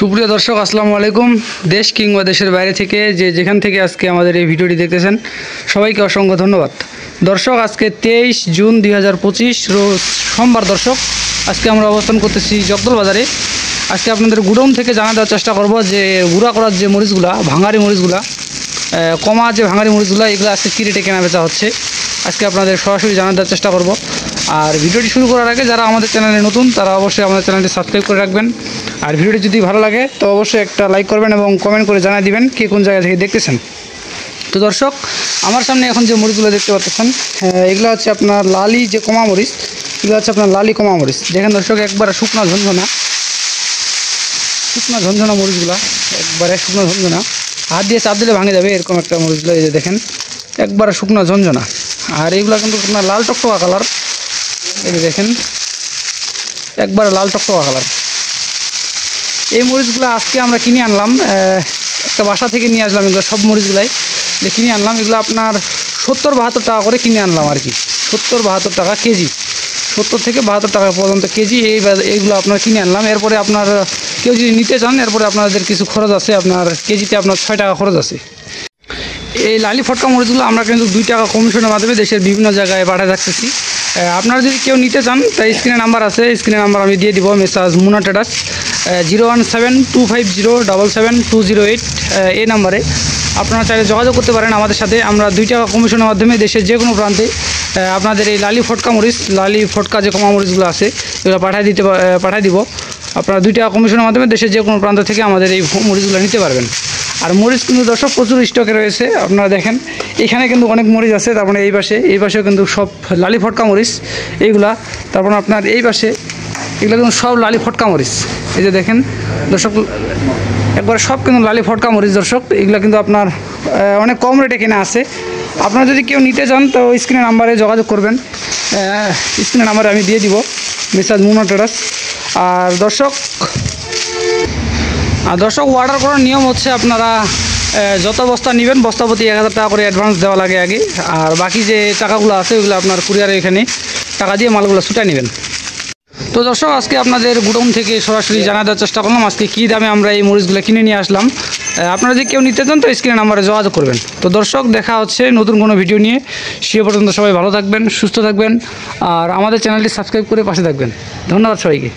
সুপ্রিয় দর্শক আসসালামু আলাইকুম। দেশ কিংবা দেশের বাইরে থেকে যেখান থেকে আজকে আমাদের এই ভিডিওটি দেখতেছেন সবাইকে অসংখ্য ধন্যবাদ। দর্শক আজকে 23 জুন 2025 রোজ সোমবার। দর্শক আজকে আমরা অবস্থান করতেছি জগদল বাজারে। আজকে আপনাদের গুডাউন থেকে জানা দেওয়ার চেষ্টা করব যে গুঁড়া করার যে মরিচগুলা, ভাঙারি মরিচগুলা, কমা যে ভাঙারি মরিচগুলা, এগুলো আজকে কী রেটে কেনা বেচা হচ্ছে আজকে আপনাদের সরাসরি জানা দেওয়ার চেষ্টা করব। আর ভিডিওটি শুরু করার আগে যারা আমাদের চ্যানেলে নতুন তারা অবশ্যই আমাদের চ্যানেলটি সাবস্ক্রাইব করে রাখবেন। আর ভিডিওটি যদি ভালো লাগে তো অবশ্যই একটা লাইক করবেন এবং কমেন্ট করে জানিয়ে দিবেন কে কোন জায়গা থেকে দেখতেছেন। তো দর্শক আমার সামনে এখন যে মরিচগুলো দেখতে পাচ্ছেন এগুলো হচ্ছে আপনার লালি যে কমা মরিচ, এগুলো হচ্ছে আপনার লালি কমা মরিচ। দেখেন দর্শক একবারে শুকনো ঝনঝনা মরিচগুলো, একবারে শুকনো ঝনঝনা, হাত দিয়ে চাপ দিলে ভাঙে যাবে এরকম একটা মরিচগুলো। এই যে দেখেন একবারে শুকনো ঝনঝনা। আর এইগুলো কিন্তু আপনার লাল টকটকা কালার। এই যে দেখেন একবারে লাল টকটকা কালার। এই মরিচগুলো আজকে আমরা কিনে আনলাম, একটা বাসা থেকে নিয়ে আসলাম। এগুলো সব মরিচগুলাই কিনে আনলাম। এগুলো আপনার 70-72 টাকা করে কিনে আনলাম আর কি, 70-72 টাকা কেজি, 70 থেকে 72 টাকা পর্যন্ত কেজি এইগুলো আপনার কিনে আনলাম। এরপরে আপনার কেউ যদি নিতে চান এরপরে আপনাদের কিছু খরচ আছে, আপনার কেজিতে আপনার 6 টাকা খরচ আছে। এই লালি ফটকা মরিচগুলো আমরা কিন্তু 2 টাকা কমিশনের মাধ্যমে দেশের বিভিন্ন জায়গায় পাঠিয়ে রাখতেছি। আপনারা যদি কেউ নিতে চান তাই স্ক্রিনে নাম্বার আছে, স্ক্রিনে নাম্বার আমি দিয়ে দিব। মেসাজ মুনা ট্রেডার্স 01725077208 এই নাম্বারে আপনারা চাইলে যোগাযোগ করতে পারেন আমাদের সাথে। আমরা 2 টাকা কমিশনের মাধ্যমে দেশের যে কোনো প্রান্তে আপনাদের এই লালি ফটকা মরিচ, লালি ফটকা যে কমা মরিচগুলো আছে এগুলো পাঠিয়ে দিব। আপনারা 2 টাকা কমিশনের মাধ্যমে দেশের যে কোনো প্রান্ত থেকে আমাদের এই মরিচগুলো নিতে পারবেন। আর মরিচ কিন্তু দর্শক প্রচুর স্টকে রয়েছে। আপনারা দেখেন এখানে কিন্তু অনেক মরিচ আছে, তারপরে এই পাশেও কিন্তু সব লালি ফটকা মরিচ এইগুলা। তারপর আপনার এই পাশে এগুলো কিন্তু সব লালি ফটকা মরিচ। এই যে দেখেন দর্শক একবারে সব কিন্তু লালি ফটকা মরিচ। দর্শক এগুলো কিন্তু আপনার অনেক কম রেটে কেনা আছে। আপনারা যদি কেউ নিতে চান তো স্ক্রিনের নাম্বারে যোগাযোগ করবেন, স্ক্রিনের নাম্বারে আমি দিয়ে দিব, মেসাজ মুনা ট্রেডার্স। আর দর্শক অর্ডার করার নিয়ম হচ্ছে আপনারা যত বস্তা নেবেন বস্তা প্রতি 1000 টাকা করে অ্যাডভান্স দেওয়া লাগে আগে। আর বাকি যে টাকাগুলো আছে ওগুলো আপনার কুরিয়ারে এখানে টাকা দিয়ে মালগুলো ছুটা নেবেন। তো দর্শক আজকে আপনাদের গুডাউন থেকে সরাসরি জানা দেওয়ার চেষ্টা করলাম আজকে কী দামে আমরা এই মরিচগুলো কিনে নিয়ে আসলাম। আপনারা যদি কেউ নিতে চান তো স্ক্রিনের নাম্বারে যোগাযোগ করবেন। তো দর্শক দেখা হচ্ছে নতুন কোনো ভিডিও নিয়ে। সে পর্যন্ত সবাই ভালো থাকবেন, সুস্থ থাকবেন আর আমাদের চ্যানেলটি সাবস্ক্রাইব করে পাশে থাকবেন। ধন্যবাদ সবাইকে।